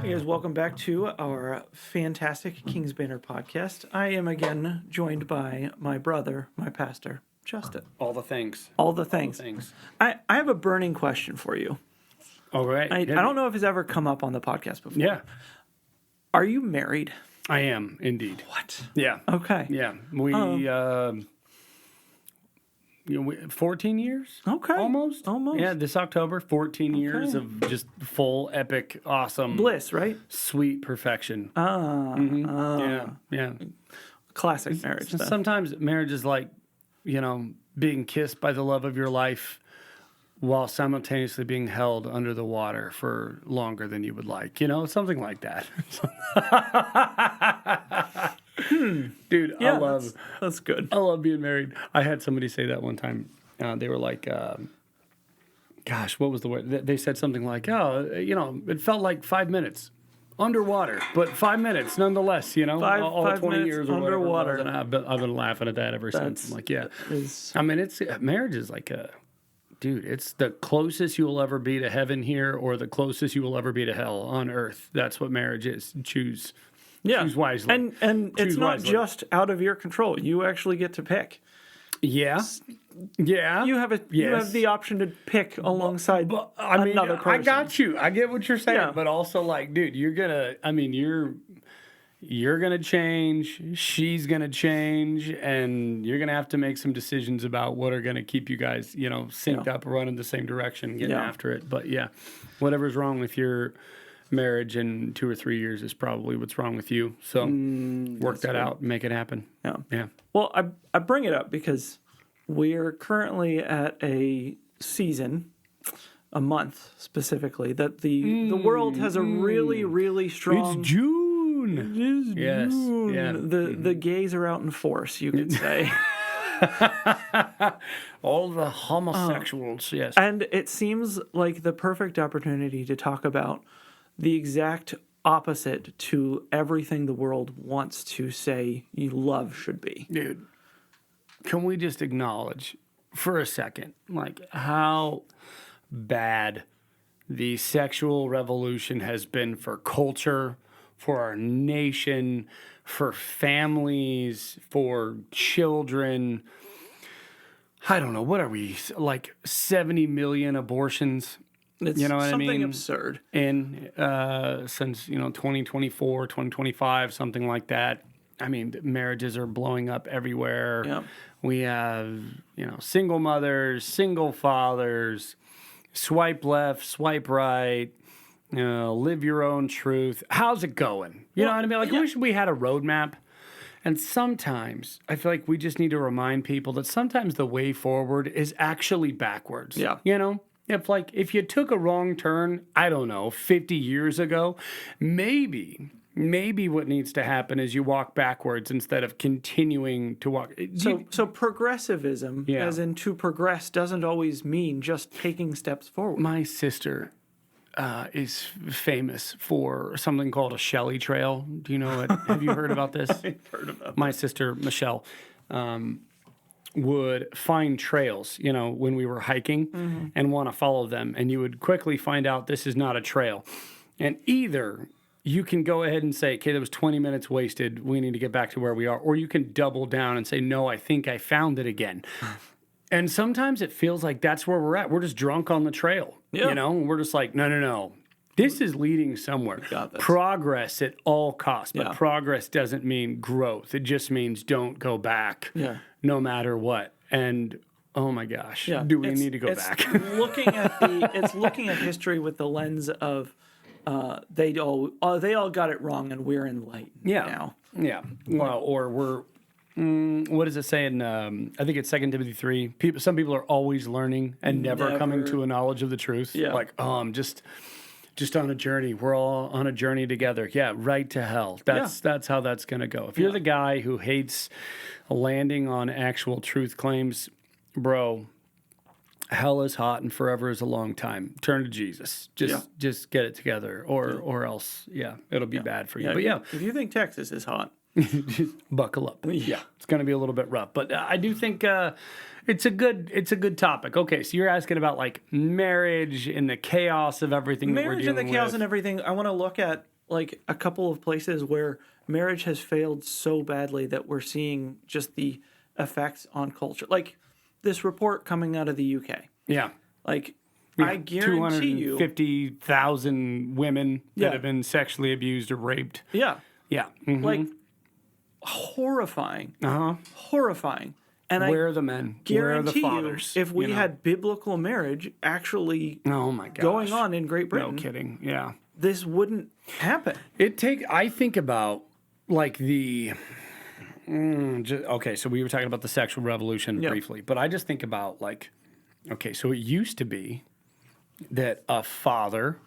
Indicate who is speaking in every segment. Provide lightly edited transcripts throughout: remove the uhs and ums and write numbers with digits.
Speaker 1: you guys, welcome back to our fantastic King's Banner podcast. I am again joined by my brother, my pastor, Justin.
Speaker 2: All the things.
Speaker 1: All the things. I have a burning question for you.
Speaker 2: All right.
Speaker 1: I don't know if it's ever come up on the podcast before.
Speaker 2: Yeah.
Speaker 1: Are you married?
Speaker 2: I am, indeed.
Speaker 1: What?
Speaker 2: Yeah.
Speaker 1: Okay.
Speaker 2: Yeah. We, 14 years?
Speaker 1: Okay.
Speaker 2: Almost.
Speaker 1: Yeah,
Speaker 2: this October, 14 years of just full, epic, awesome.
Speaker 1: Bliss, right?
Speaker 2: Sweet perfection. Yeah.
Speaker 1: Classic marriage. Then.
Speaker 2: Sometimes marriage is like, being kissed by the love of your life while simultaneously being held under the water for longer than you would like. Something like that. Dude,
Speaker 1: yeah, that's good.
Speaker 2: I love being married. I had somebody say that one time. They were like, gosh, what was the word? They said something like, it felt like 5 minutes underwater, but 5 minutes nonetheless, all 20 years or
Speaker 1: underwater.
Speaker 2: And I've been laughing at that ever since. I'm like, yeah. Marriage is like it's the closest you will ever be to heaven here or the closest you will ever be to hell on earth. That's what marriage is. Choose wisely.
Speaker 1: And it's not just out of your control. You actually get to pick.
Speaker 2: Yeah. Yeah.
Speaker 1: You have the option to pick alongside another person.
Speaker 2: I got you. I get what you're saying.
Speaker 1: Yeah.
Speaker 2: But also dude, you're gonna change, she's gonna change, and you're gonna have to make some decisions about what are gonna keep you guys, synced up, running the same direction, getting after it. But yeah, whatever's wrong with your marriage in 2 or 3 years is probably what's wrong with you. So work that out, make it happen. Yeah.
Speaker 1: Well, I bring it up because we're currently at a season, a month specifically, that the world has a really, really strong.
Speaker 2: It's June.
Speaker 1: It is
Speaker 2: Yes.
Speaker 1: June.
Speaker 2: Yeah.
Speaker 1: The gays are out in force, you could say.
Speaker 2: All the homosexuals, yes.
Speaker 1: And it seems like the perfect opportunity to talk about the exact opposite to everything the world wants to say love should be.
Speaker 2: Dude, can we just acknowledge for a second, how bad the sexual revolution has been for culture, for our nation, for families, for children? I don't know. What are we, 70 million abortions?
Speaker 1: It's something absurd.
Speaker 2: And since, 2024, 2025, something like that. Marriages are blowing up everywhere.
Speaker 1: Yep.
Speaker 2: We have, single mothers, single fathers, swipe left, swipe right, live your own truth. How's it going? You know what I mean? I wish we had a roadmap. And sometimes I feel like we just need to remind people that sometimes the way forward is actually backwards.
Speaker 1: Yeah.
Speaker 2: If you took a wrong turn, I don't know, 50 years ago, maybe what needs to happen is you walk backwards instead of continuing to walk.
Speaker 1: So progressivism, as in to progress, doesn't always mean just taking steps forward.
Speaker 2: My sister is famous for something called a Shelley Trail. Do you know it? Have you heard about this?
Speaker 1: I've heard about
Speaker 2: My sister, Michelle, would find trails, when we were hiking and want to follow them. And you would quickly find out this is not a trail. And either you can go ahead and say, okay, that was 20 minutes wasted. We need to get back to where we are. Or you can double down and say, no, I think I found it again. And sometimes it feels like that's where we're at. We're just drunk on the trail.
Speaker 1: Yeah.
Speaker 2: We're just like, no. This is leading somewhere. Progress at all costs. But progress doesn't mean growth. It just means don't go back no matter what. And oh my gosh, do we need to go back?
Speaker 1: It's looking at history with the lens of they all got it wrong and we're enlightened now.
Speaker 2: Yeah. Well, or we're what does it say in I think it's 2 Timothy 3? Some people are always learning and never coming to a knowledge of the truth.
Speaker 1: Yeah.
Speaker 2: I'm just on a journey. We're all on a journey together. Yeah, right to hell. That's how that's going to go. If you're the guy who hates landing on actual truth claims, bro, hell is hot and forever is a long time. Turn to Jesus. Just get it together or else, it'll be bad for you. But
Speaker 1: if you think Texas is hot,
Speaker 2: just buckle up. Yeah, it's going to be a little bit rough, but I do think it's a good topic. Okay, so you're asking about marriage and the chaos of everything.
Speaker 1: Marriage and the chaos and everything. I want to look at like a couple of places where marriage has failed so badly that we're seeing just the effects on culture. Like this report coming out of the UK.
Speaker 2: Yeah.
Speaker 1: Like I guarantee you
Speaker 2: 250,000 women
Speaker 1: Yeah.
Speaker 2: that have been sexually abused or raped.
Speaker 1: Yeah.
Speaker 2: Yeah. Mhm.
Speaker 1: Like horrifying.
Speaker 2: Uh-huh.
Speaker 1: Horrifying. And
Speaker 2: Where
Speaker 1: I
Speaker 2: are the men? Where are the
Speaker 1: guarantee you,
Speaker 2: fathers?
Speaker 1: if we
Speaker 2: You know?
Speaker 1: had biblical marriage actually
Speaker 2: Oh my gosh.
Speaker 1: going on in Great
Speaker 2: No
Speaker 1: Britain,
Speaker 2: kidding. Yeah.
Speaker 1: this wouldn't happen.
Speaker 2: I think about like okay, so we were talking about the sexual revolution
Speaker 1: Yeah.
Speaker 2: briefly, but I just think about like, okay, so it used to be that a father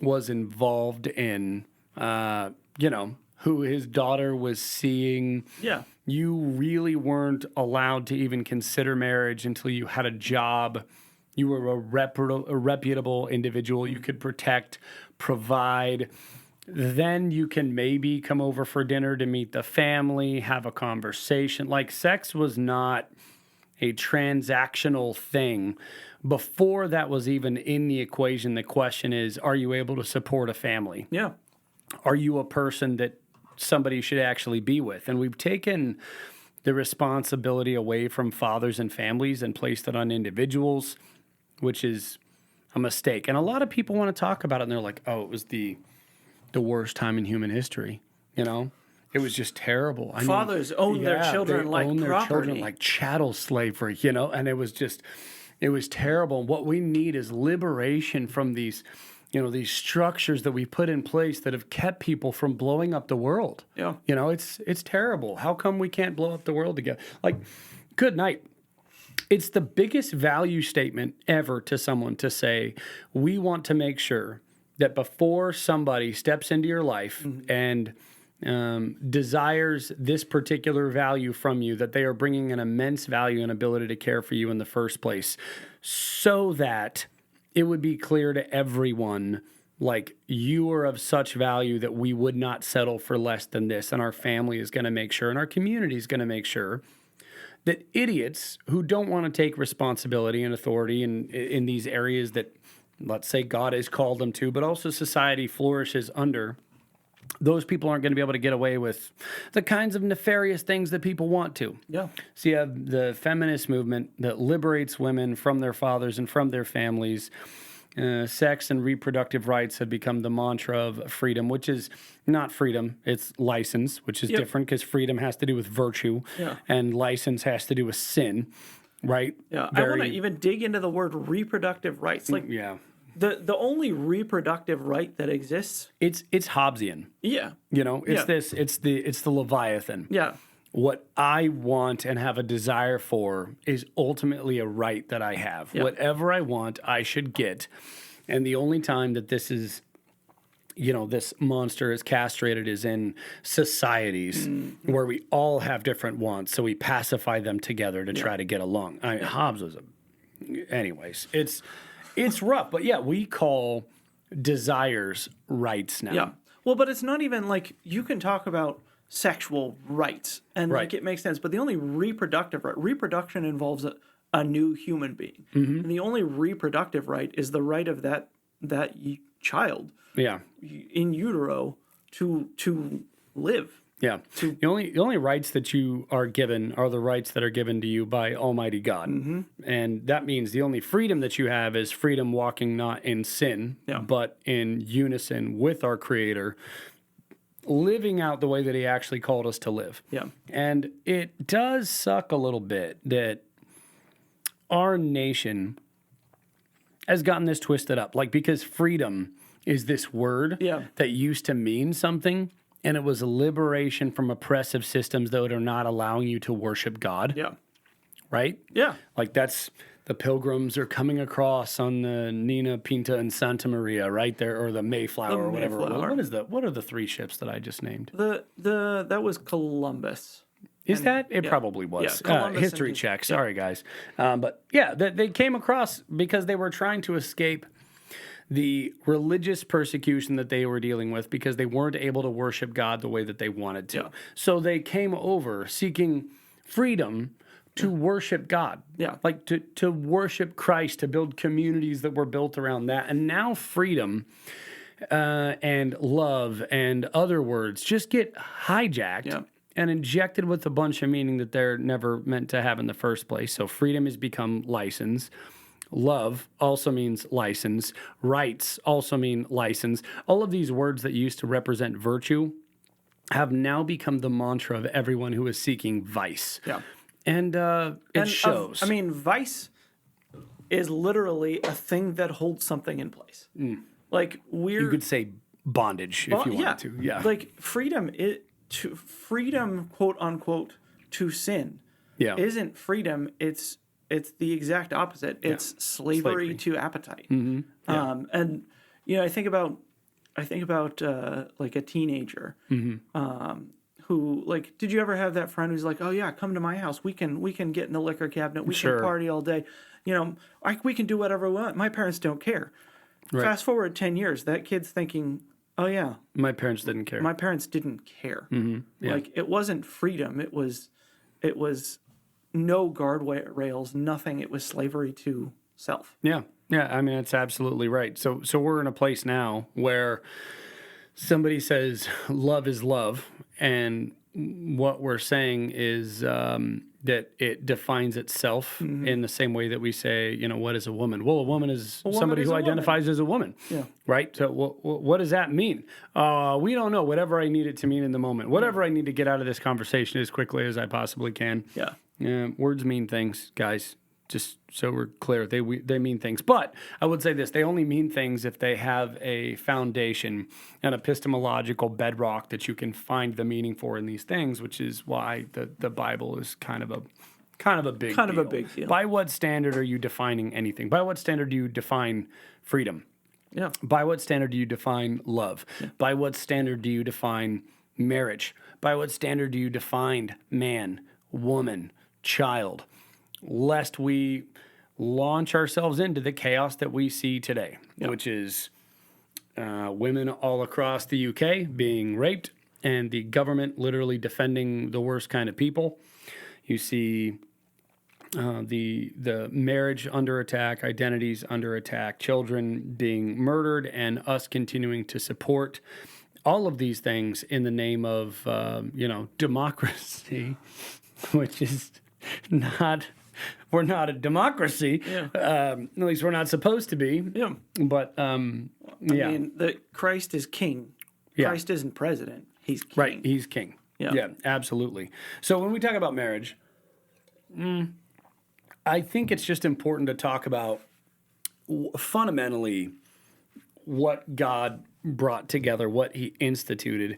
Speaker 2: was involved in, who his daughter was seeing.
Speaker 1: Yeah.
Speaker 2: You really weren't allowed to even consider marriage until you had a job. You were a reputable individual. You could protect, provide. Then you can maybe come over for dinner to meet the family, have a conversation. Like sex was not a transactional thing. Before that was even in the equation, the question is, are you able to support a family?
Speaker 1: Yeah.
Speaker 2: Are you a person that somebody should actually be with? And we've taken the responsibility away from fathers and families and placed it on individuals, which is a mistake. And a lot of people want to talk about it, and they're like, oh, it was the worst time in human history, you know? It was just terrible. I mean,
Speaker 1: Fathers own their children
Speaker 2: they
Speaker 1: like
Speaker 2: own their
Speaker 1: property.
Speaker 2: children like chattel slavery, you know? And it was terrible. And what we need is liberation from these, these structures that we put in place that have kept people from blowing up the world.
Speaker 1: Yeah.
Speaker 2: You know, it's terrible. How come we can't blow up the world together? Like, good night. It's the biggest value statement ever to someone to say, we want to make sure that before somebody steps into your life and desires this particular value from you, that they are bringing an immense value and ability to care for you in the first place, so that it would be clear to everyone, like, you are of such value that we would not settle for less than this. And our family is going to make sure, and our community is going to make sure that idiots who don't want to take responsibility and authority in these areas that, let's say, God has called them to, but also society flourishes under, those people aren't going to be able to get away with the kinds of nefarious things that people want to.
Speaker 1: Yeah.
Speaker 2: So you have the feminist movement that liberates women from their fathers and from their families. Sex and reproductive rights have become the mantra of freedom, which is not freedom, it's license, which is different, because freedom has to do with virtue and license has to do with sin, right?
Speaker 1: Yeah. I want to even dig into the word reproductive rights. Like, the only reproductive right that exists,
Speaker 2: it's Hobbesian.
Speaker 1: Yeah.
Speaker 2: It's the Leviathan.
Speaker 1: Yeah.
Speaker 2: What I want and have a desire for is ultimately a right that I have.
Speaker 1: Yeah.
Speaker 2: Whatever I want, I should get. And the only time that this is, this monster is castrated is in societies where we all have different wants. So we pacify them together to try to get along. I mean, Hobbes was anyways, it's rough. But yeah, we call desires rights now.
Speaker 1: Yeah. Well, but it's not even like you can talk about sexual rights and like it makes sense, but the only reproductive right, reproduction involves a new human being, and the only reproductive right is the right of that child in utero to live.
Speaker 2: Yeah. The only rights that you are given are the rights that are given to you by Almighty God. And that means the only freedom that you have is freedom walking not in sin, but in unison with our Creator, living out the way that He actually called us to live.
Speaker 1: Yeah.
Speaker 2: And it does suck a little bit that our nation has gotten this twisted up. Like, because freedom is this word that used to mean something, and it was a liberation from oppressive systems that are not allowing you to worship God.
Speaker 1: Yeah.
Speaker 2: Right?
Speaker 1: Yeah.
Speaker 2: Like, that's the Pilgrims are coming across on the Nina, Pinta, and Santa Maria, right there, or the Mayflower, or whatever. What are the three ships that I just named?
Speaker 1: That was Columbus.
Speaker 2: Is that? It probably was.
Speaker 1: Yeah,
Speaker 2: history check. Sorry, guys. But yeah, they came across because they were trying to escape the religious persecution that they were dealing with because they weren't able to worship God the way that they wanted to. So they came over seeking freedom to worship God.
Speaker 1: Yeah.
Speaker 2: Like to worship Christ, to build communities that were built around that. And now freedom and love and other words just get hijacked and injected with a bunch of meaning that they're never meant to have in the first place. So freedom has become license. Love also means license. Rights also mean license. All of these words that used to represent virtue have now become the mantra of everyone who is seeking vice.
Speaker 1: Yeah.
Speaker 2: And it shows.
Speaker 1: Vice is literally a thing that holds something in place. Like
Speaker 2: you could say bondage if you wanted to. Yeah.
Speaker 1: Like freedom, quote unquote, to sin isn't freedom. It's the exact opposite. It's slavery to appetite.
Speaker 2: Mm-hmm. Yeah.
Speaker 1: And I think about like a teenager who, like, did you ever have that friend who's like, oh yeah, come to my house. We can get in the liquor cabinet. We can party all day. We can do whatever we want. My parents don't care. Right. Fast forward 10 years, that kid's thinking, oh yeah,
Speaker 2: my parents didn't care.
Speaker 1: My parents didn't care.
Speaker 2: Mm-hmm. Yeah.
Speaker 1: Like, it wasn't freedom. It was no guardrails, nothing. It was slavery to self.
Speaker 2: Yeah. Yeah. I mean, that's absolutely right. So we're in a place now where somebody says love is love. And what we're saying is that it defines itself in the same way that we say, what is a woman? Well, a woman is somebody who identifies as a woman. Yeah. Right? So what does that mean? We don't know. Whatever I need it to mean in the moment. Whatever I need to get out of this conversation as quickly as I possibly can.
Speaker 1: Yeah.
Speaker 2: Words mean things, guys. Just so we're clear, they mean things. But I would say this, they only mean things if they have a foundation, an epistemological bedrock that you can find the meaning for in these things, which is why the Bible is kind of a big deal. By what standard are you defining anything? By what standard do you define freedom?
Speaker 1: Yeah.
Speaker 2: By what standard do you define love? Yeah. By what standard do you define marriage? By what standard do you define man, woman, child? Lest we launch ourselves into the chaos that we see today, which is women all across the UK being raped and the government literally defending the worst kind of people. You see the marriage under attack, identities under attack, children being murdered, and us continuing to support all of these things in the name of, democracy, which is not... We're not a democracy. Yeah. At least we're not supposed to be.
Speaker 1: Yeah.
Speaker 2: But,
Speaker 1: I mean, Christ is king. Yeah. Christ isn't president. He's king.
Speaker 2: Right. He's king. Yeah, absolutely. So when we talk about marriage, I think it's just important to talk about fundamentally what God brought together, what he instituted.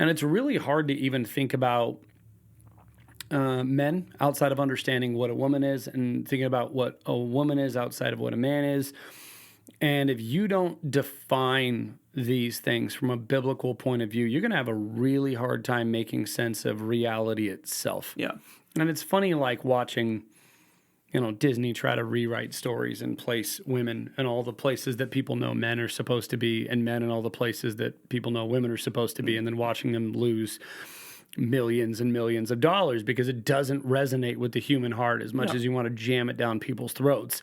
Speaker 2: And it's really hard to even think about men outside of understanding what a woman is and thinking about what a woman is outside of what a man is. And if you don't define these things from a biblical point of view, you're going to have a really hard time making sense of reality itself.
Speaker 1: Yeah.
Speaker 2: And it's funny, like watching, Disney try to rewrite stories and place women in all the places that people know men are supposed to be, and men in all the places that people know women are supposed to be, and then watching them lose millions and millions of dollars because it doesn't resonate with the human heart as much as you want to jam it down people's throats.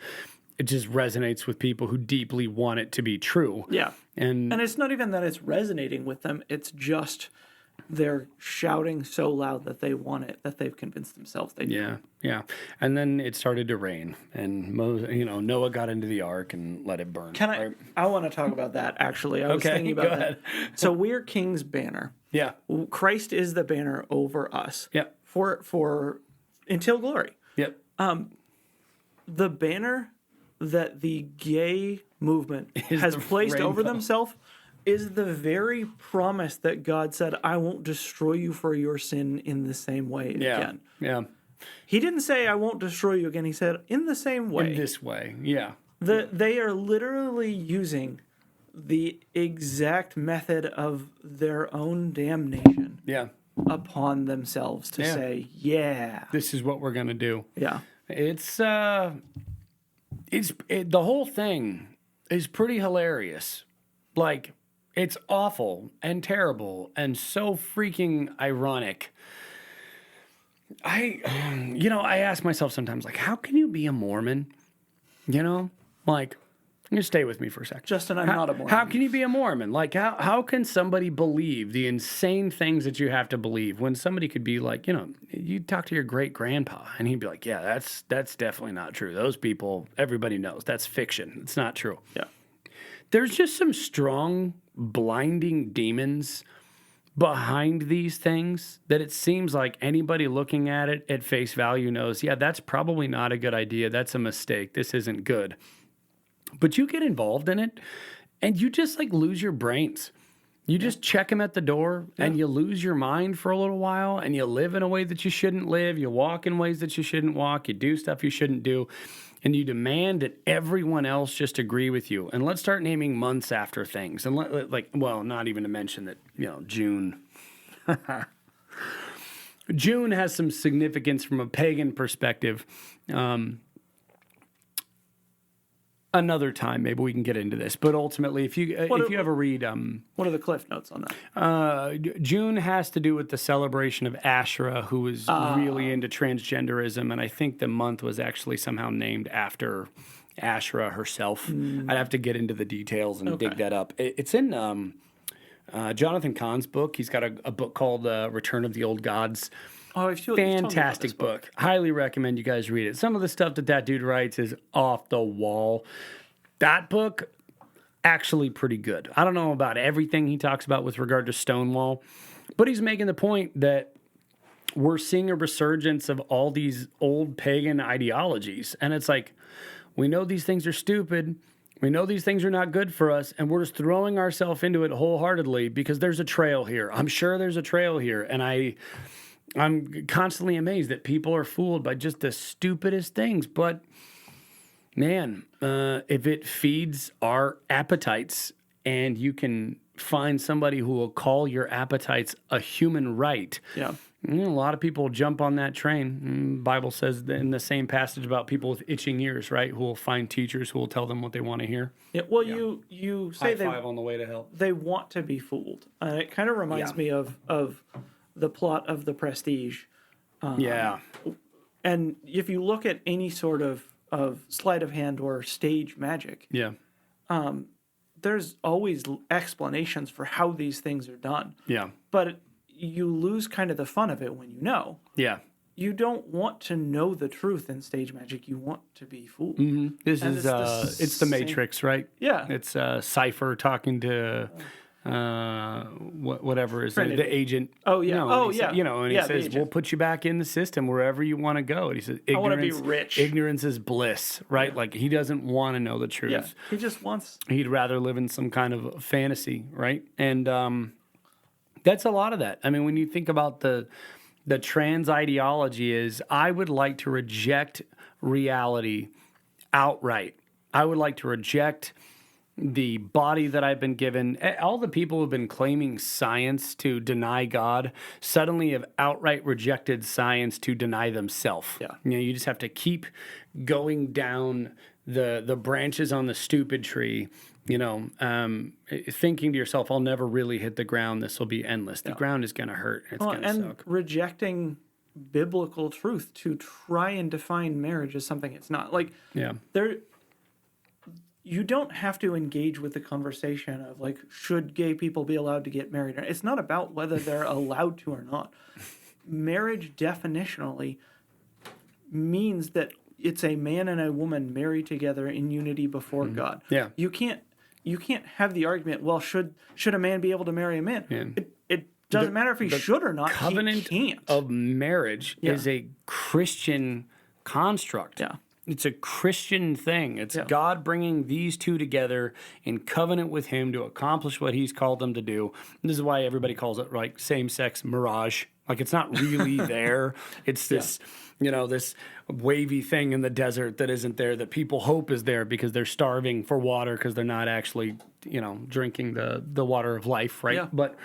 Speaker 2: It just resonates with people who deeply want it to be true.
Speaker 1: Yeah. And it's not even that it's resonating with them. It's just they're shouting so loud that they want it, that they've convinced themselves they do.
Speaker 2: Yeah. And then it started to rain, and Noah got into the ark and let it burn.
Speaker 1: I want to talk about that, actually. I was thinking about that. So we're King's banner.
Speaker 2: Yeah.
Speaker 1: Christ is the banner over us.
Speaker 2: Yep.
Speaker 1: For until glory.
Speaker 2: Yep.
Speaker 1: The banner that the gay movement has placed over themselves is the very promise that God said, I won't destroy you for your sin in the same way again.
Speaker 2: Yeah.
Speaker 1: He didn't say, I won't destroy you again. He said, in the same way.
Speaker 2: In this way, yeah.
Speaker 1: They are literally using the exact method of their own damnation upon themselves to say,
Speaker 2: this is what we're going to do.
Speaker 1: Yeah.
Speaker 2: It's the whole thing is pretty hilarious. Like, it's awful and terrible and so freaking ironic. I ask myself sometimes, like, how can you be a Mormon? Like, You stay with me for a second.
Speaker 1: Justin, I'm not a Mormon.
Speaker 2: How can you be a Mormon? Like, how can somebody believe the insane things that you have to believe when somebody could be like, you talk to your great-grandpa, and he'd be like, yeah, that's definitely not true. Those people, everybody knows. That's fiction. It's not true.
Speaker 1: Yeah.
Speaker 2: There's just some strong, blinding demons behind these things that it seems like anybody looking at it at face value knows, yeah, that's probably not a good idea. That's a mistake. This isn't good. But you get involved in it and you just like lose your brains. You just check them at the door and you lose your mind for a little while and you live in a way that you shouldn't live. You walk in ways that you shouldn't walk. You do stuff you shouldn't do. And you demand that everyone else just agree with you. And let's start naming months after things. And not even to mention that, June. June has some significance from a pagan perspective. Another time, maybe we can get into this. But ultimately, if you ever read...
Speaker 1: what are the cliff notes on that?
Speaker 2: June has to do with the celebration of Asherah, who was really into transgenderism. And I think the month was actually somehow named after Asherah herself. I'd have to get into the details and dig that up. It's in Jonathan Cahn's book. He's got a book called Return of the Old Gods.
Speaker 1: Oh, I feel
Speaker 2: fantastic book. Highly recommend you guys read it. Some of the stuff that dude writes is off the wall. That book, actually pretty good. I don't know about everything he talks about with regard to Stonewall, but he's making the point that we're seeing a resurgence of all these old pagan ideologies. And it's like, we know these things are stupid. We know these things are not good for us, and we're just throwing ourselves into it wholeheartedly because there's a trail here. I'm sure there's a trail here, and I'm constantly amazed that people are fooled by just the stupidest things. But, man, if it feeds our appetites and you can find somebody who will call your appetites a human right, a lot of people jump on that train. The Bible says in the same passage about people with itching ears, right, who will find teachers who will tell them what they want to hear.
Speaker 1: Yeah, well, you say
Speaker 2: High five on the way to hell.
Speaker 1: They want to be fooled. It kind of reminds me of the plot of The Prestige. And if you look at any sort of sleight of hand or stage magic, there's always explanations for how these things are done.
Speaker 2: Yeah.
Speaker 1: But you lose kind of the fun of it when you know.
Speaker 2: Yeah.
Speaker 1: You don't want to know the truth in stage magic. You want to be fooled.
Speaker 2: Mm-hmm. It's the Matrix, right?
Speaker 1: Yeah.
Speaker 2: It's Cypher talking to... whatever is the agent.
Speaker 1: Oh yeah.
Speaker 2: And he says, "We'll put you back in the system wherever you want to go." And he says,
Speaker 1: "I want to be rich.
Speaker 2: Ignorance is bliss." Right? Yeah. Like he doesn't want to know the truth.
Speaker 1: Yeah. He just wants.
Speaker 2: He'd rather live in some kind of fantasy, right? And that's a lot of that. I mean, when you think about the trans ideology, is I would like to reject reality outright. I would like to reject the body that I've been given. All the people who have been claiming science to deny God suddenly have outright rejected science to deny themselves.
Speaker 1: Yeah.
Speaker 2: You just have to keep going down the branches on the stupid tree, thinking to yourself, I'll never really hit the ground. This will be endless. The ground is going to hurt. It's going to suck.
Speaker 1: Rejecting biblical truth to try and define marriage as something it's not. You don't have to engage with the conversation of should gay people be allowed to get married? It's not about whether they're allowed to or not. Marriage definitionally means that it's a man and a woman married together in unity before God.
Speaker 2: Yeah.
Speaker 1: You can't have the argument, well, should a man be able to marry a man?
Speaker 2: Yeah.
Speaker 1: It doesn't matter if he should or not.
Speaker 2: Covenant
Speaker 1: he can't.
Speaker 2: of marriage is a Christian construct.
Speaker 1: Yeah.
Speaker 2: It's a Christian thing. It's God bringing these two together in covenant with him to accomplish what he's called them to do. And this is why everybody calls it same-sex mirage. It's not really there. It's this, this wavy thing in the desert that isn't there that people hope is there because they're starving for water because they're not actually, drinking the water of life, right?
Speaker 1: Yeah.
Speaker 2: But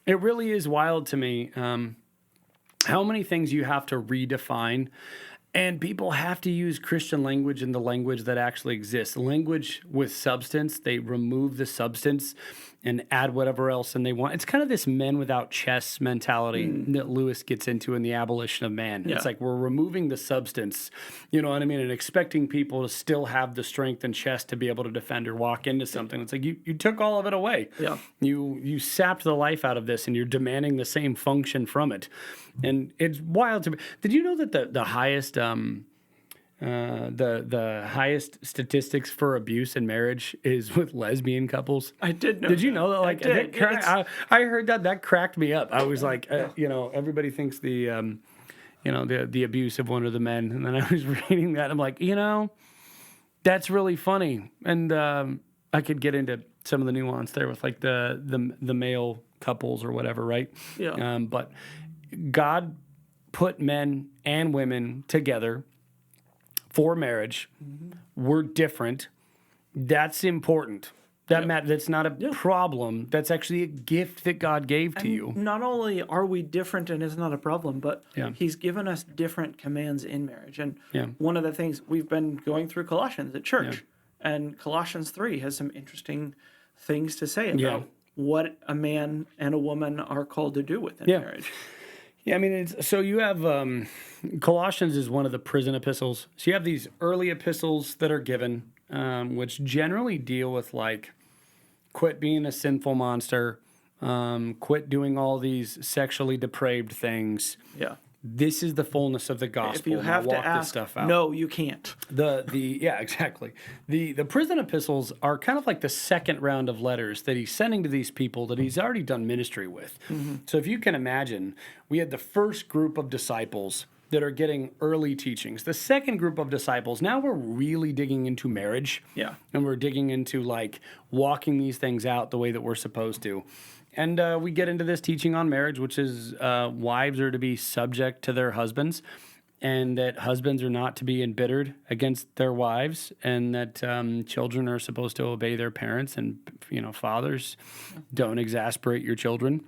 Speaker 2: it really is wild to me how many things you have to redefine. And people have to use Christian language and the language that actually exists. Language with substance, they remove the substance and add whatever else and they want. It's kind of this men without chests mentality that Lewis gets into in The Abolition of Man.
Speaker 1: Yeah.
Speaker 2: It's like we're removing the substance, you know what I mean, and expecting people to still have the strength and chest to be able to defend or walk into something. It's like you took all of it away.
Speaker 1: Yeah.
Speaker 2: You sapped the life out of this and you're demanding the same function from it. And it's wild to me. Did you know that the highest the highest statistics for abuse in marriage is with lesbian couples?
Speaker 1: I did know.
Speaker 2: Did you know that? Like,
Speaker 1: I did.
Speaker 2: I heard that cracked me up. I was like, you know, everybody thinks the abuse of one of the men, and then I was reading that. I'm like, you know, that's really funny, and I could get into some of the nuance there with like the male couples or whatever, right?
Speaker 1: Yeah.
Speaker 2: But God put men and women together for marriage. We're different. That's important. That's not a problem. That's actually a gift that God gave to you.
Speaker 1: Not only are we different and it's not a problem, but he's given us different commands in marriage. And one of the things we've been going through Colossians at church, and Colossians 3 has some interesting things to say about what a man and a woman are called to do within marriage.
Speaker 2: Yeah, I mean, so you have Colossians is one of the prison epistles. So you have these early epistles that are given, which generally deal with like, quit being a sinful monster, quit doing all these sexually depraved things.
Speaker 1: Yeah.
Speaker 2: This is the fullness of the gospel.
Speaker 1: If you have to ask,
Speaker 2: this stuff out.
Speaker 1: no, you can't.
Speaker 2: Exactly. The prison epistles are kind of like the second round of letters that he's sending to these people that he's already done ministry with. So if you can imagine, we had the first group of disciples that are getting early teachings. The second group of disciples, now we're really digging into marriage.
Speaker 1: Yeah.
Speaker 2: And we're digging into like walking these things out the way that we're supposed to. And we get into this teaching on marriage, which is wives are to be subject to their husbands, and that husbands are not to be embittered against their wives, and that children are supposed to obey their parents, and fathers, don't exasperate your children.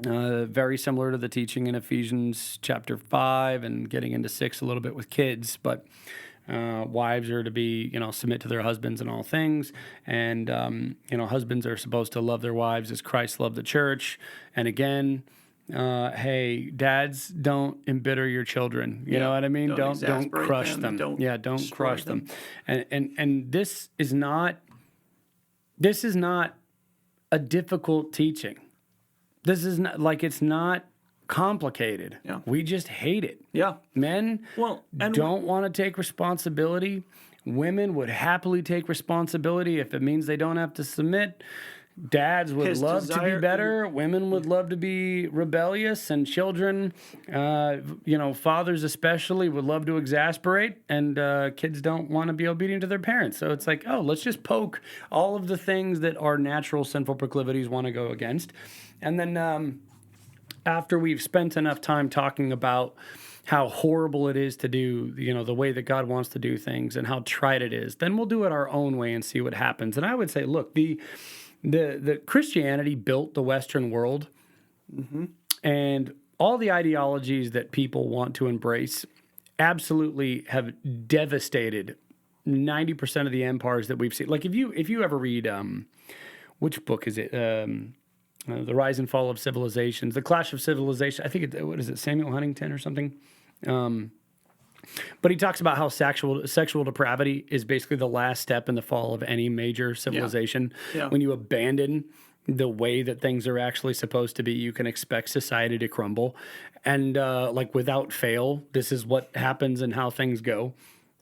Speaker 2: Very similar to the teaching in Ephesians chapter 5 and getting into 6 a little bit with kids, but wives are to be, submit to their husbands in all things. And, husbands are supposed to love their wives as Christ loved the church. And again, hey, dads, don't embitter your children. You know what I mean? Don't crush them. Don't crush them. And this is not a difficult teaching. This is not like, it's not complicated.
Speaker 1: Yeah.
Speaker 2: We just hate it.
Speaker 1: Yeah.
Speaker 2: Men don't want to take responsibility. Women would happily take responsibility if it means they don't have to submit. Dads would love to be better. Women would love to be rebellious, and children, fathers especially, would love to exasperate, and kids don't want to be obedient to their parents. So it's like, let's just poke all of the things that our natural sinful proclivities want to go against. And then after we've spent enough time talking about how horrible it is to do, the way that God wants to do things and how trite it is, then we'll do it our own way and see what happens. And I would say, look, the Christianity built the Western world, and all the ideologies that people want to embrace absolutely have devastated 90% of the empires that we've seen. Like if you ever read, which book is it? The Rise and Fall of Civilizations, The Clash of Civilization. I think what is it, Samuel Huntington or something? But he talks about how sexual depravity is basically the last step in the fall of any major civilization. Yeah. When you abandon the way that things are actually supposed to be, you can expect society to crumble. And without fail, this is what happens and how things go.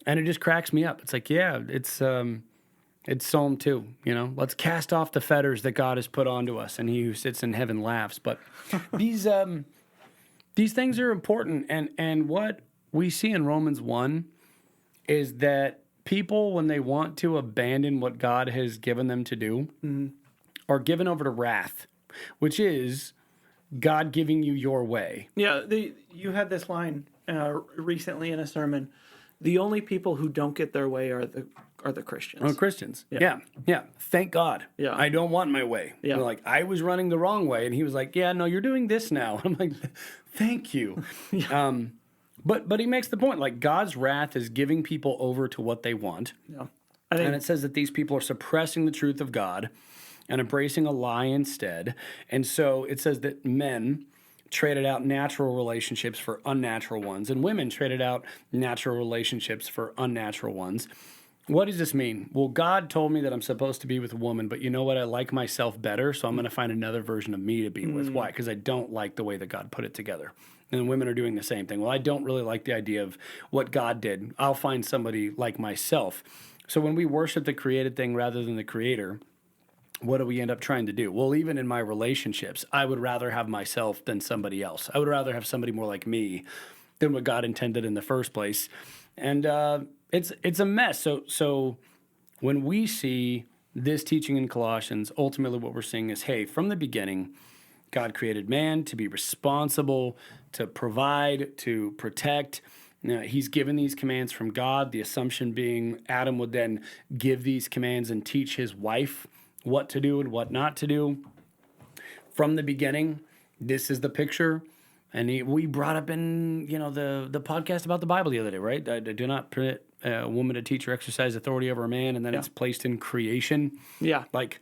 Speaker 2: And it just cracks me up. It's like, it's Psalm 2, let's cast off the fetters that God has put onto us, and he who sits in heaven laughs. But these things are important. And what we see in Romans 1 is that people, when they want to abandon what God has given them to do, are given over to wrath, which is God giving you your way. Yeah,
Speaker 1: you had this line recently in a sermon. The only people who don't get their way are the Christians.
Speaker 2: Oh, Christians. Yeah. Thank God. Yeah. I don't want my way. Yeah. Like, I was running the wrong way, and he was like, yeah, no, you're doing this now. I'm like, thank you. But he makes the point, like, God's wrath is giving people over to what they want.
Speaker 1: Yeah.
Speaker 2: And it says that these people are suppressing the truth of God and embracing a lie instead. And so it says that men traded out natural relationships for unnatural ones, and women traded out natural relationships for unnatural ones. What does this mean? Well, God told me that I'm supposed to be with a woman, but you know what? I like myself better, so I'm going to find another version of me to be with. Why? Because I don't like the way that God put it together. And women are doing the same thing. Well, I don't really like the idea of what God did. I'll find somebody like myself. So when we worship the created thing rather than the creator, what do we end up trying to do? Well, even in my relationships, I would rather have myself than somebody else. I would rather have somebody more like me than what God intended in the first place. And it's a mess. So when we see this teaching in Colossians, ultimately what we're seeing is, hey, from the beginning, God created man to be responsible, to provide, to protect. He's given these commands from God, the assumption being Adam would then give these commands and teach his wife what to do and what not to do. From the beginning, this is the picture. And we brought up in the podcast about the Bible the other day, right? I do not permit a woman to teach or exercise authority over a man, and then it's placed in creation.
Speaker 1: Yeah.
Speaker 2: Like,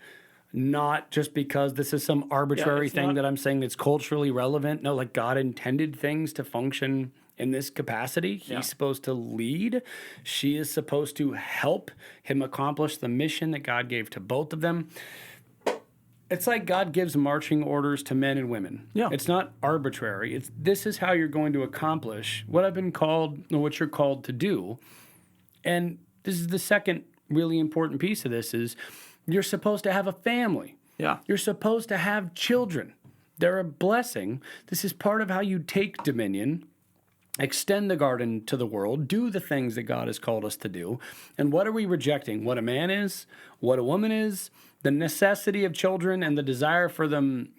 Speaker 2: not just because this is some arbitrary thing that I'm saying that's culturally relevant. No, like, God intended things to function in this capacity. He's supposed to lead. She is supposed to help him accomplish the mission that God gave to both of them. It's like God gives marching orders to men and women.
Speaker 1: Yeah.
Speaker 2: It's not arbitrary. This is how you're going to accomplish what I've been called, or what you're called to do. And this is the second really important piece of this is you're supposed to have a family.
Speaker 1: Yeah.
Speaker 2: You're supposed to have children. They're a blessing. This is part of how you take dominion, extend the garden to the world, do the things that God has called us to do. And what are we rejecting? What a man is, what a woman is, the necessity of children and the desire for them,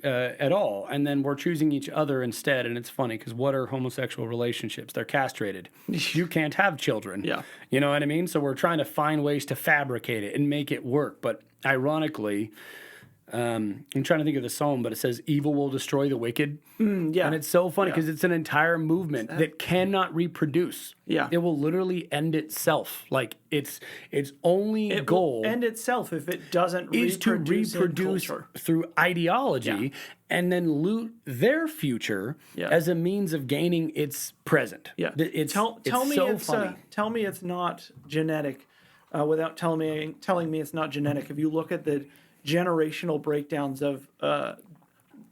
Speaker 2: at all. And then we're choosing each other instead. And it's funny because what are homosexual relationships? They're castrated. You can't have children.
Speaker 1: Yeah.
Speaker 2: You know what I mean? So we're trying to find ways to fabricate it and make it work. But ironically, I'm trying to think of the psalm, but it says evil will destroy the wicked.
Speaker 1: Yeah.
Speaker 2: And it's so funny because it's an entire movement that cannot reproduce.
Speaker 1: Yeah.
Speaker 2: It will literally end itself. Like, its only goal
Speaker 1: will end itself if it doesn't
Speaker 2: is to
Speaker 1: reproduce
Speaker 2: through ideology and then loot their future as a means of gaining its present.
Speaker 1: Yeah.
Speaker 2: Tell me funny.
Speaker 1: Tell me it's not genetic without telling me it's not genetic. If you look at the generational breakdowns of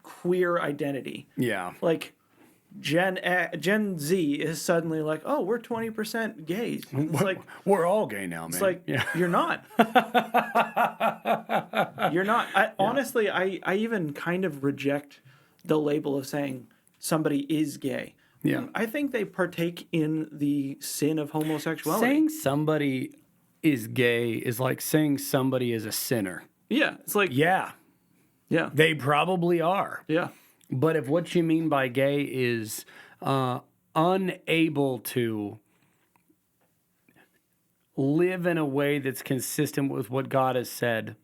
Speaker 1: queer identity.
Speaker 2: Yeah.
Speaker 1: Like Gen Z is suddenly like, oh, we're 20% gays. It's like
Speaker 2: we're all gay now, man.
Speaker 1: It's like you're not. You're not. Honestly, I even kind of reject the label of saying somebody is gay.
Speaker 2: Yeah.
Speaker 1: I think they partake in the sin of homosexuality.
Speaker 2: Saying somebody is gay is like saying somebody is a sinner.
Speaker 1: Yeah, it's like
Speaker 2: Yeah, they probably are.
Speaker 1: Yeah.
Speaker 2: But if what you mean by gay is unable to live in a way that's consistent with what God has said,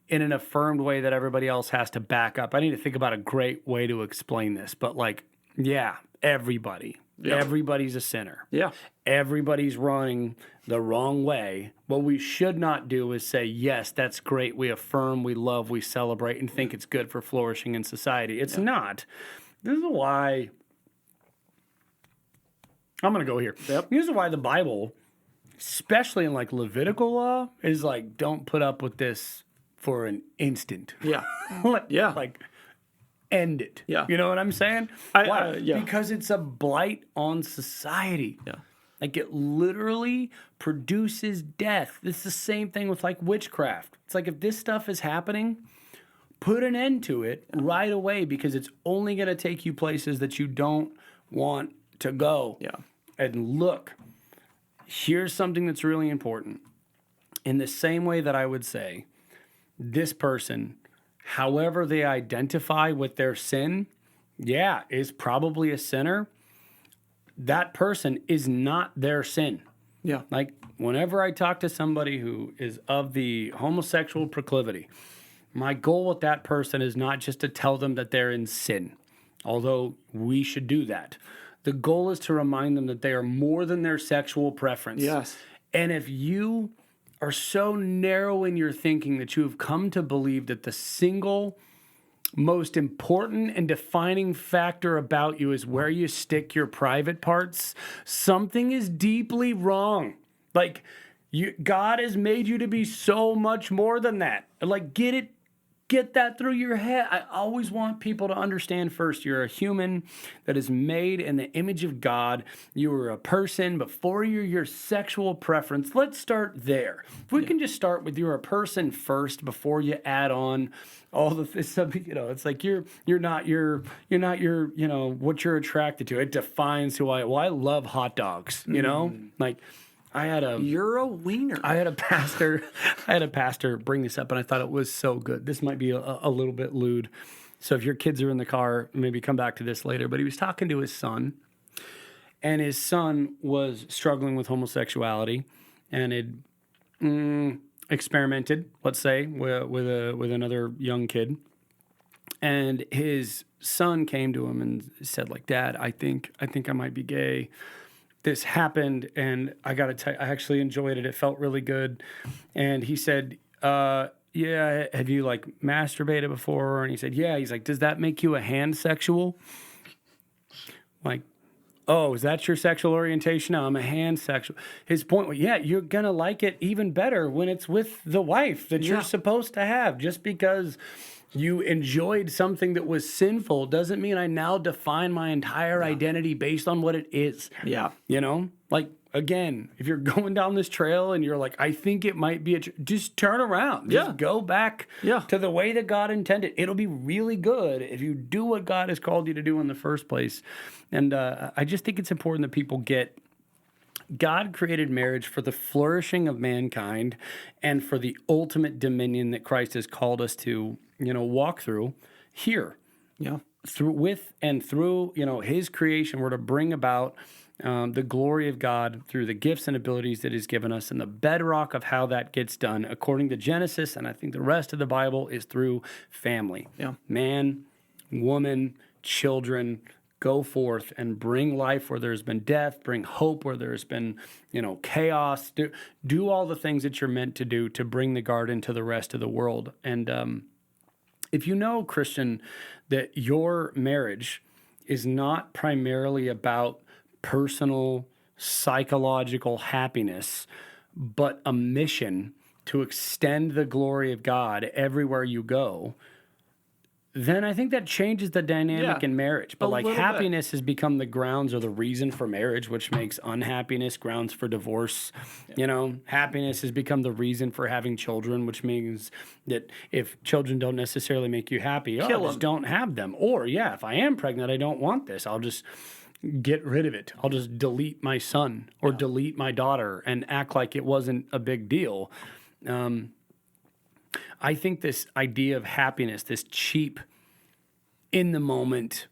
Speaker 2: in an affirmed way that everybody else has to back up. I need to think about a great way to explain this. But everybody. Yeah. Everybody's a sinner.
Speaker 1: Yeah.
Speaker 2: Everybody's running the wrong way. What we should not do is say, yes, that's great. We affirm, we love, we celebrate, and think it's good for flourishing in society. It's not. This is why I'm going to go here.
Speaker 1: Yep.
Speaker 2: This is why the Bible, especially in like Levitical law, is like, don't put up with this for an instant.
Speaker 1: Yeah.
Speaker 2: Like, end it.
Speaker 1: Yeah.
Speaker 2: You know what I'm saying? Why? Because it's a blight on society.
Speaker 1: Yeah.
Speaker 2: Like, it literally produces death. It's the same thing with like witchcraft. It's like, if this stuff is happening, put an end to it right away, because it's only going to take you places that you don't want to go.
Speaker 1: Yeah.
Speaker 2: And look, here's something that's really important. In the same way that I would say, this person, however they identify with their sin, is probably a sinner. That person is not their sin.
Speaker 1: Yeah.
Speaker 2: Like, whenever I talk to somebody who is of the homosexual proclivity, my goal with that person is not just to tell them that they're in sin, although we should do that. The goal is to remind them that they are more than their sexual preference.
Speaker 1: Yes.
Speaker 2: And if you are so narrow in your thinking that you have come to believe that the single most important and defining factor about you is where you stick your private parts, something is deeply wrong. Like, God has made you to be so much more than that. Like, get that through your head. I always want people to understand first, you're a human that is made in the image of God. You are a person before you're your sexual preference. Let's start there. If we can just start with you're a person first before you add on all the it's like you're not your what you're attracted to. It defines who I love hot dogs, like
Speaker 1: You're a wiener.
Speaker 2: I had a pastor bring this up, and I thought it was so good. This might be a little bit lewd. So if your kids are in the car, maybe come back to this later. But he was talking to his son, and his son was struggling with homosexuality and had experimented, let's say, with another young kid. And his son came to him and said, like, "Dad, I think I might be gay. This happened, and I got to tell you, I actually enjoyed it. It felt really good." And he said, yeah, have you, like, masturbated before? And he said, yeah. He's like, does that make you a hand-sexual? Like, oh, is that your sexual orientation? No, I'm a hand-sexual. His point was, yeah, you're going to like it even better when it's with the wife that you're supposed to have. Just because you enjoyed something that was sinful doesn't mean I now define my entire identity based on what it is.
Speaker 1: Yeah.
Speaker 2: Like, again, if you're going down this trail and you're like, I think it might be just turn around. Just go back to the way that God intended. It'll be really good if you do what God has called you to do in the first place. And I just think it's important that people get God created marriage for the flourishing of mankind and for the ultimate dominion that Christ has called us to, walk through here.
Speaker 1: Yeah.
Speaker 2: Through his creation, we're to bring about the glory of God through the gifts and abilities that he's given us. And the bedrock of how that gets done, according to Genesis, and I think the rest of the Bible, is through family. Yeah. Man, woman, children, go forth and bring life where there's been death, bring hope where there's been, chaos. Do all the things that you're meant to do to bring the garden to the rest of the world. And if you know, Christian, that your marriage is not primarily about personal, psychological happiness, but a mission to extend the glory of God everywhere you go, then I think that changes the dynamic in marriage. But like happiness has become the grounds or the reason for marriage, which makes unhappiness grounds for divorce. Happiness has become the reason for having children, which means that if children don't necessarily make you happy, just don't have them. Or if I am pregnant, I don't want this. I'll just get rid of it. I'll just delete my son or delete my daughter and act like it wasn't a big deal. I think this idea of happiness, this cheap, in the moment,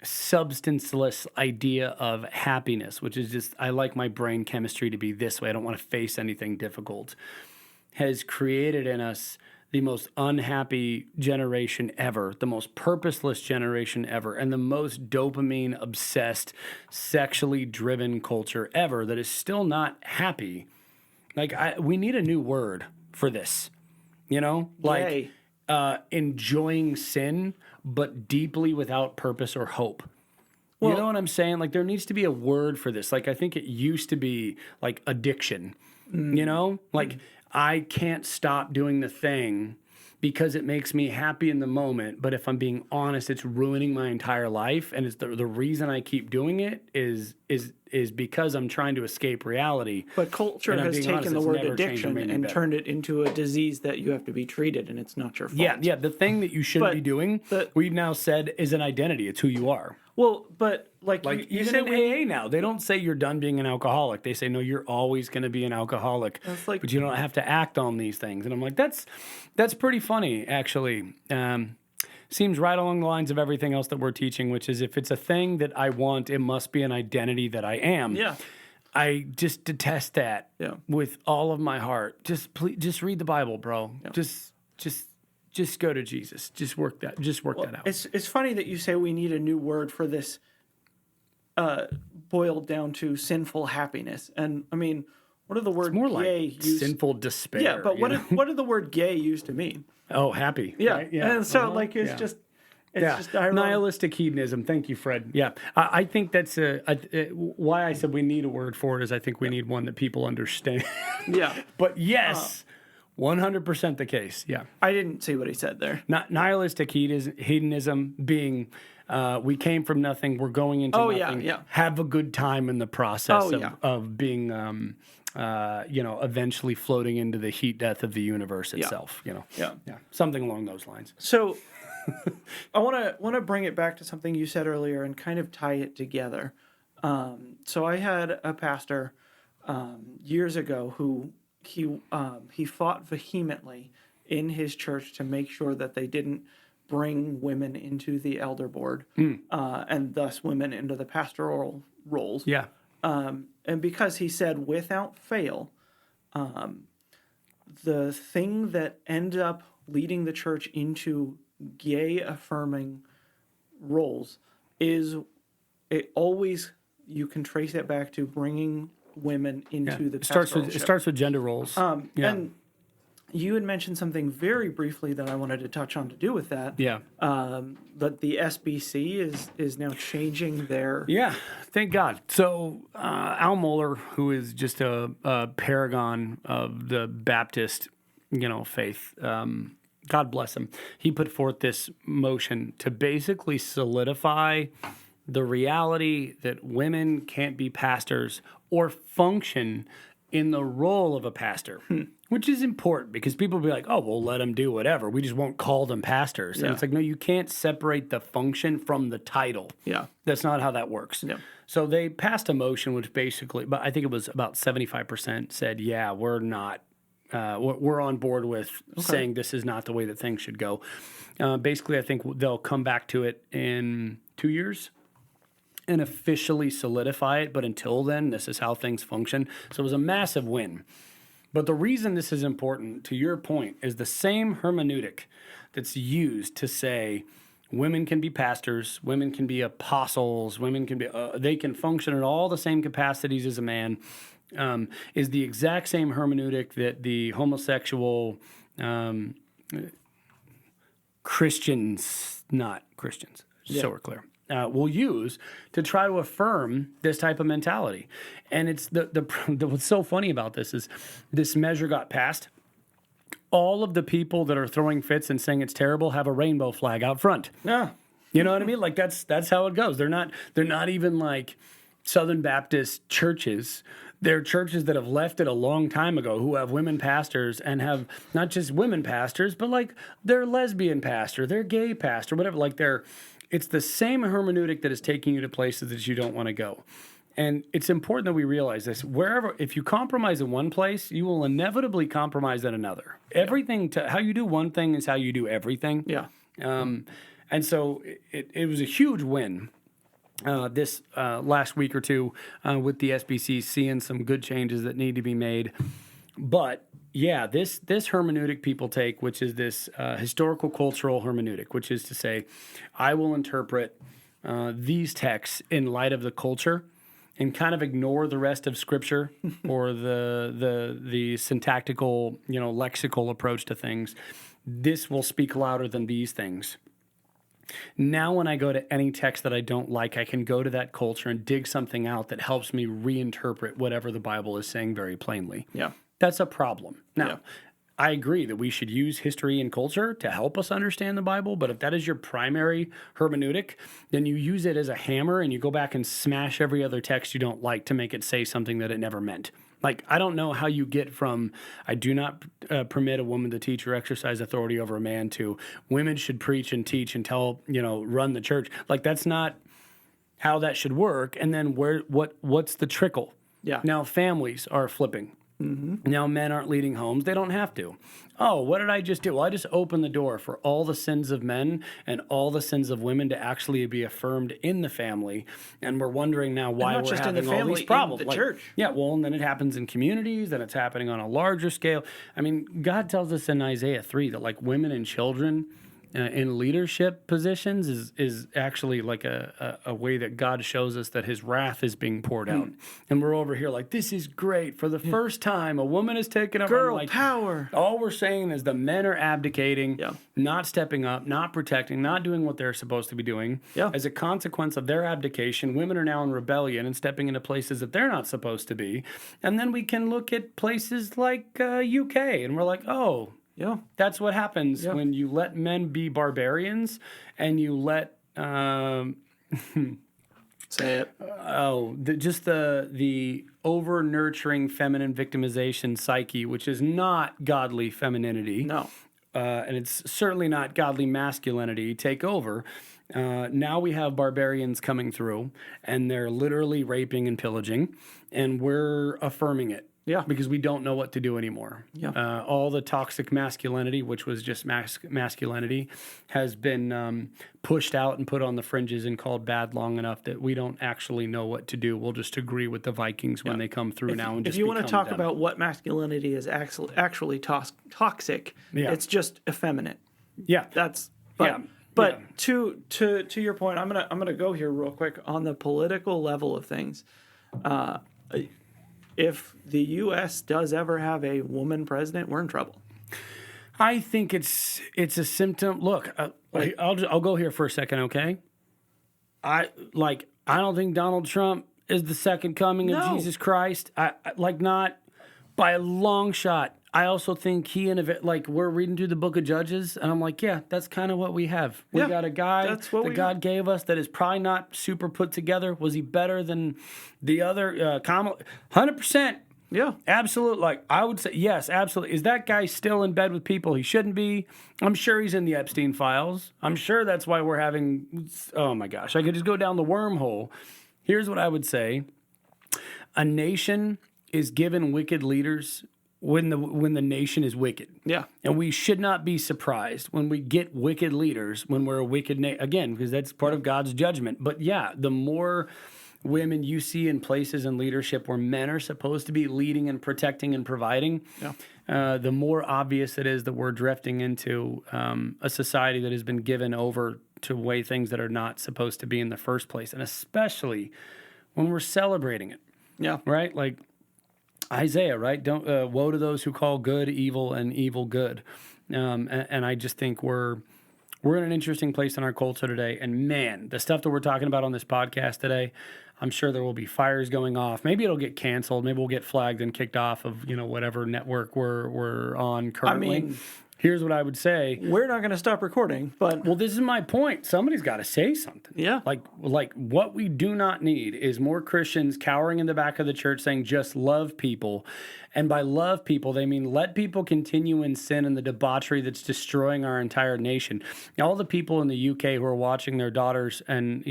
Speaker 2: substanceless idea of happiness, which is just, I like my brain chemistry to be this way, I don't want to face anything difficult, has created in us the most unhappy generation ever, the most purposeless generation ever, and the most dopamine-obsessed, sexually driven culture ever that is still not happy. Like, we need a new word for this, enjoying sin, but deeply without purpose or hope. Well, you know what I'm saying? Like, there needs to be a word for this. Like, I think it used to be like addiction, like I can't stop doing the thing because it makes me happy in the moment. But if I'm being honest, it's ruining my entire life. And it's the reason I keep doing it is because I'm trying to escape reality.
Speaker 1: But culture has taken the word addiction and turned it into a disease that you have to be treated, and it's not your fault.
Speaker 2: Yeah. The thing that you shouldn't be doing, we've now said is an identity. It's who you are.
Speaker 1: Well, but like
Speaker 2: you even in AA now, they don't say you're done being an alcoholic. They say, no, you're always going to be an alcoholic, but you don't have to act on these things. And I'm like, that's pretty funny, actually. Seems right along the lines of everything else that we're teaching, which is if it's a thing that I want, it must be an identity that I am.
Speaker 1: Yeah.
Speaker 2: I just detest that with all of my heart. Just read the Bible, bro. Yeah. Just go to Jesus. Just work that out.
Speaker 1: It's funny that you say we need a new word for this boiled down to sinful happiness. And I mean, what did the word
Speaker 2: More
Speaker 1: gay
Speaker 2: like
Speaker 1: use?
Speaker 2: sinful despair.
Speaker 1: Yeah, but what did the word gay use to mean?
Speaker 2: Oh, happy.
Speaker 1: Yeah,
Speaker 2: right? Yeah.
Speaker 1: and so like it's just ironic.
Speaker 2: Nihilistic hedonism. Thank you, Fred. Yeah, I think that's why I said we need a word for it is I think we need one that people understand.
Speaker 1: Yeah,
Speaker 2: But yes, 100% the case. Yeah.
Speaker 1: I didn't see what he said there.
Speaker 2: Not nihilistic hedonism being we came from nothing, we're going into nothing.
Speaker 1: Yeah.
Speaker 2: Have a good time in the process
Speaker 1: Oh,
Speaker 2: of being eventually floating into the heat death of the universe itself.
Speaker 1: Yeah.
Speaker 2: Something along those lines.
Speaker 1: So I want to bring it back to something you said earlier and kind of tie it together. So I had a pastor years ago who he fought vehemently in his church to make sure that they didn't bring women into the elder board and thus women into the pastoral roles.
Speaker 2: Yeah.
Speaker 1: And because he said without fail, the thing that ended up leading the church into gay affirming roles is it always, you can trace it back to bringing women into the
Speaker 2: It starts with gender roles.
Speaker 1: And you had mentioned something very briefly that I wanted to touch on to do with that.
Speaker 2: Yeah.
Speaker 1: That the SBC is now changing their...
Speaker 2: Yeah, thank God. So Al Mohler, who is just a paragon of the Baptist, faith, God bless him, he put forth this motion to basically solidify the reality that women can't be pastors or function in the role of a pastor, which is important because people will be like, oh, we'll let them do whatever. We just won't call them pastors. And it's like, no, you can't separate the function from the title.
Speaker 1: Yeah.
Speaker 2: That's not how that works.
Speaker 1: Yeah.
Speaker 2: So they passed a motion which basically, but I think it was about 75% said, yeah, we're not, we're on board with saying this is not the way that things should go. Basically, I think they'll come back to it in 2 years and officially solidify it. But until then, this is how things function. So it was a massive win. But the reason this is important, to your point, is the same hermeneutic that's used to say women can be pastors, women can be apostles, women can be, they can function in all the same capacities as a man, is the exact same hermeneutic that the homosexual Christians, not Christians, so we're clear, will use to try to affirm this type of mentality. And it's what's so funny about this is this measure got passed. All of the people that are throwing fits and saying it's terrible have a rainbow flag out front.
Speaker 1: Yeah.
Speaker 2: You know what I mean? Like that's how it goes. They're not even like Southern Baptist churches. They're churches that have left it a long time ago who have women pastors and have not just women pastors, but like they're lesbian pastor, they're gay pastor, whatever. Like it's the same hermeneutic that is taking you to places that you don't want to go. And it's important that we realize this. If you compromise in one place, you will inevitably compromise in another. Everything how you do one thing is how you do everything.
Speaker 1: Yeah.
Speaker 2: And so it was a huge win this last week or two with the SBC, seeing some good changes that need to be made. But yeah, this hermeneutic people take, which is this historical cultural hermeneutic, which is to say, I will interpret these texts in light of the culture and kind of ignore the rest of Scripture or the syntactical, lexical approach to things. This will speak louder than these things. Now when I go to any text that I don't like, I can go to that culture and dig something out that helps me reinterpret whatever the Bible is saying very plainly.
Speaker 1: Yeah.
Speaker 2: That's a problem. Now, I agree that we should use history and culture to help us understand the Bible, but if that is your primary hermeneutic, then you use it as a hammer and you go back and smash every other text you don't like to make it say something that it never meant. Like, I don't know how you get from, I do not permit a woman to teach or exercise authority over a man to women should preach and teach and tell, run the church. Like, that's not how that should work. And then what's the trickle?
Speaker 1: Yeah.
Speaker 2: Now families are flipping. Mm-hmm. Now men aren't leading homes. They don't have to. Oh, what did I just do? Well, I just opened the door for all the sins of men and all the sins of women to actually be affirmed in the family. And we're wondering now why we're
Speaker 1: just
Speaker 2: having
Speaker 1: in the family,
Speaker 2: all these problems.
Speaker 1: in the church.
Speaker 2: Yeah, well, and then it happens in communities, then it's happening on a larger scale. I mean, God tells us in Isaiah 3 that like women and children in leadership positions is actually like a way that God shows us that his wrath is being poured out. And we're over here like, this is great. For the first time, a woman is taken up.
Speaker 1: Girl
Speaker 2: like,
Speaker 1: power.
Speaker 2: All we're saying is the men are abdicating, not stepping up, not protecting, not doing what they're supposed to be doing. As a consequence of their abdication, women are now in rebellion and stepping into places that they're not supposed to be. And then we can look at places like UK and we're like, oh,
Speaker 1: Yeah.
Speaker 2: that's what happens when you let men be barbarians and you let
Speaker 1: Say it.
Speaker 2: the over nurturing feminine victimization psyche, which is not godly femininity.
Speaker 1: No.
Speaker 2: And it's certainly not godly masculinity, take over. Now we have barbarians coming through and they're literally raping and pillaging, and we're affirming it.
Speaker 1: Yeah.
Speaker 2: Because we don't know what to do anymore.
Speaker 1: Yeah.
Speaker 2: All the toxic masculinity, which was just masculinity, has been pushed out and put on the fringes and called bad long enough that we don't actually know what to do. We'll just agree with the Vikings when they come through now. And
Speaker 1: if you want to talk about what masculinity is actually toxic, it's just effeminate.
Speaker 2: Yeah.
Speaker 1: That's But to your point, I'm gonna go here real quick on the political level of things. If the U.S. does ever have a woman president, we're in trouble.
Speaker 2: I think it's a symptom. Look, I'll go here for a second, okay? I don't think Donald Trump is the second coming of Jesus Christ. I not by a long shot. I also think we're reading through the book of Judges, and I'm like, yeah, that's kind of what we have. We got a guy that God gave us that is probably not super put together. Was he better than the other Kamala? 100%.
Speaker 1: Yeah.
Speaker 2: Absolutely. I would say, yes, absolutely. Is that guy still in bed with people he shouldn't be? I'm sure he's in the Epstein files. I'm sure that's why we're having, oh my gosh, I could just go down the wormhole. Here's what I would say. A nation is given wicked leaders when the nation is wicked. Yeah. And we should not be surprised when we get wicked leaders when we're a wicked again, because that's part of God's judgment. But yeah, the more women you see in places in leadership where men are supposed to be leading and protecting and providing, the more obvious it is that we're drifting into a society that has been given over to way things that are not supposed to be in the first place. And especially when we're celebrating it. Yeah. Right? Like Isaiah, right? Don't woe to those who call good evil and evil good. And I just think we're in an interesting place in our culture today. And man, the stuff that we're talking about on this podcast today, I'm sure there will be fires going off. Maybe it'll get canceled. Maybe we'll get flagged and kicked off of whatever network we're on currently. I mean, here's what I would say.
Speaker 1: We're not going to stop recording, but...
Speaker 2: Well, this is my point. Somebody's got to say something. Yeah. Like what we do not need is more Christians cowering in the back of the church saying just love people. And by love people, they mean let people continue in sin and the debauchery that's destroying our entire nation. All the people in the UK who are watching their daughters and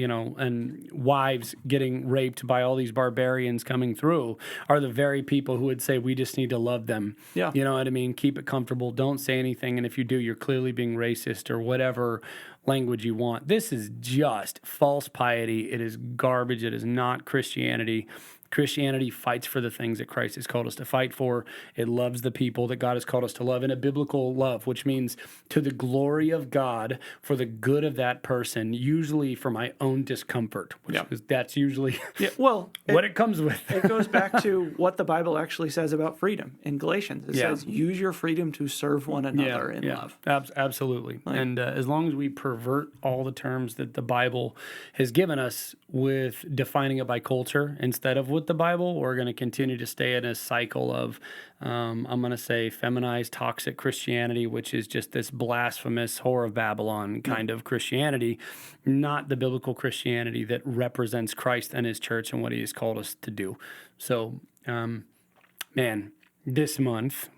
Speaker 2: wives getting raped by all these barbarians coming through are the very people who would say we just need to love them. Yeah. You know what I mean? Keep it comfortable. Don't say anything. And if you do, you're clearly being racist or whatever language you want. This is just false piety. It is garbage. It is not Christianity. Christianity fights for the things that Christ has called us to fight for. It loves the people that God has called us to love in a biblical love, which means to the glory of God for the good of that person, usually for my own discomfort, which is, that's usually what it comes with.
Speaker 1: It goes back to what the Bible actually says about freedom in Galatians. It says, use your freedom to serve one another in love.
Speaker 2: Absolutely. And as long as we pervert all the terms that the Bible has given us with defining it by culture instead of with the Bible, we're going to continue to stay in a cycle of, I'm going to say, feminized, toxic Christianity, which is just this blasphemous whore of Babylon kind of Christianity, not the biblical Christianity that represents Christ and his church and what he has called us to do. So, man, this month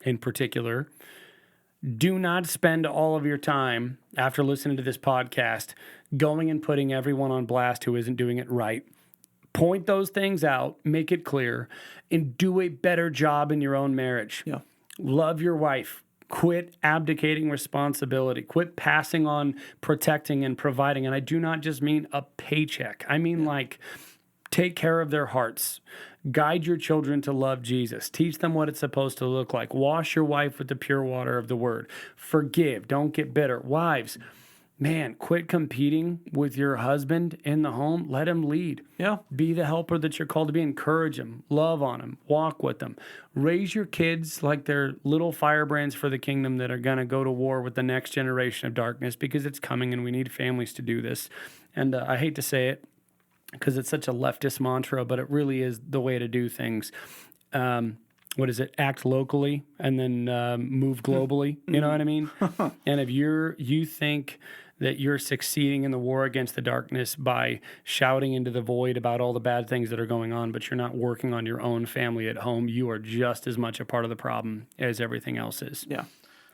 Speaker 2: in particular, do not spend all of your time after listening to this podcast going and putting everyone on blast who isn't doing it right. Point those things out, make it clear, and do a better job in your own marriage. Yeah. Love your wife. Quit abdicating responsibility. Quit passing on protecting and providing. And I do not just mean a paycheck. I mean like Take care of their hearts. Guide your children to love Jesus. Teach them what it's supposed to look like. Wash your wife with the pure water of the word. Forgive. Don't get bitter. Wives, man, quit competing with your husband in the home. Let him lead.
Speaker 1: Yeah.
Speaker 2: Be the helper that you're called to be. Encourage them. Love on them. Walk with them. Raise your kids like they're little firebrands for the kingdom that are going to go to war with the next generation of darkness, because it's coming and we need families to do this. And I hate to say it, because it's such a leftist mantra, but it really is the way to do things. What is it? Act locally and then move globally. You know what I mean? And if you think that you're succeeding in the war against the darkness by shouting into the void about all the bad things that are going on, but you're not working on your own family at home, you are just as much a part of the problem as everything else is.
Speaker 1: Yeah.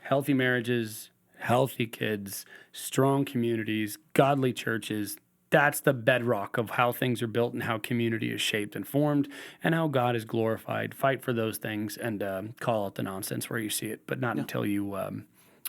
Speaker 2: Healthy marriages, healthy kids, strong communities, godly churches. That's the bedrock of how things are built and how community is shaped and formed and how God is glorified. Fight for those things and call out the nonsense where you see it, but not until you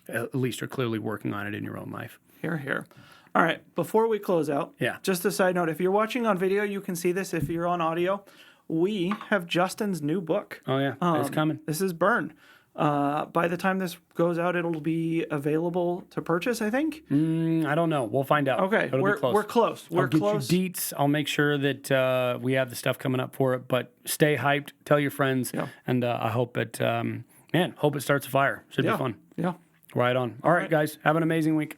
Speaker 2: at least are clearly working on it in your own life.
Speaker 1: Hear, hear. All right. Before we close out, just a side note. If you're watching on video, you can see this. If you're on audio, we have Justin's new book.
Speaker 2: Oh, yeah. It's coming.
Speaker 1: This is Burn. By the time this goes out, it'll be available to purchase, I think.
Speaker 2: I don't know. We'll find out.
Speaker 1: Okay, we're close.
Speaker 2: I'll get you deets. I'll make sure that we have the stuff coming up for it. But stay hyped. Tell your friends. Yeah. And I hope it, hope it starts a fire. Should be fun.
Speaker 1: Yeah.
Speaker 2: Right on. All right, guys. Have an amazing week.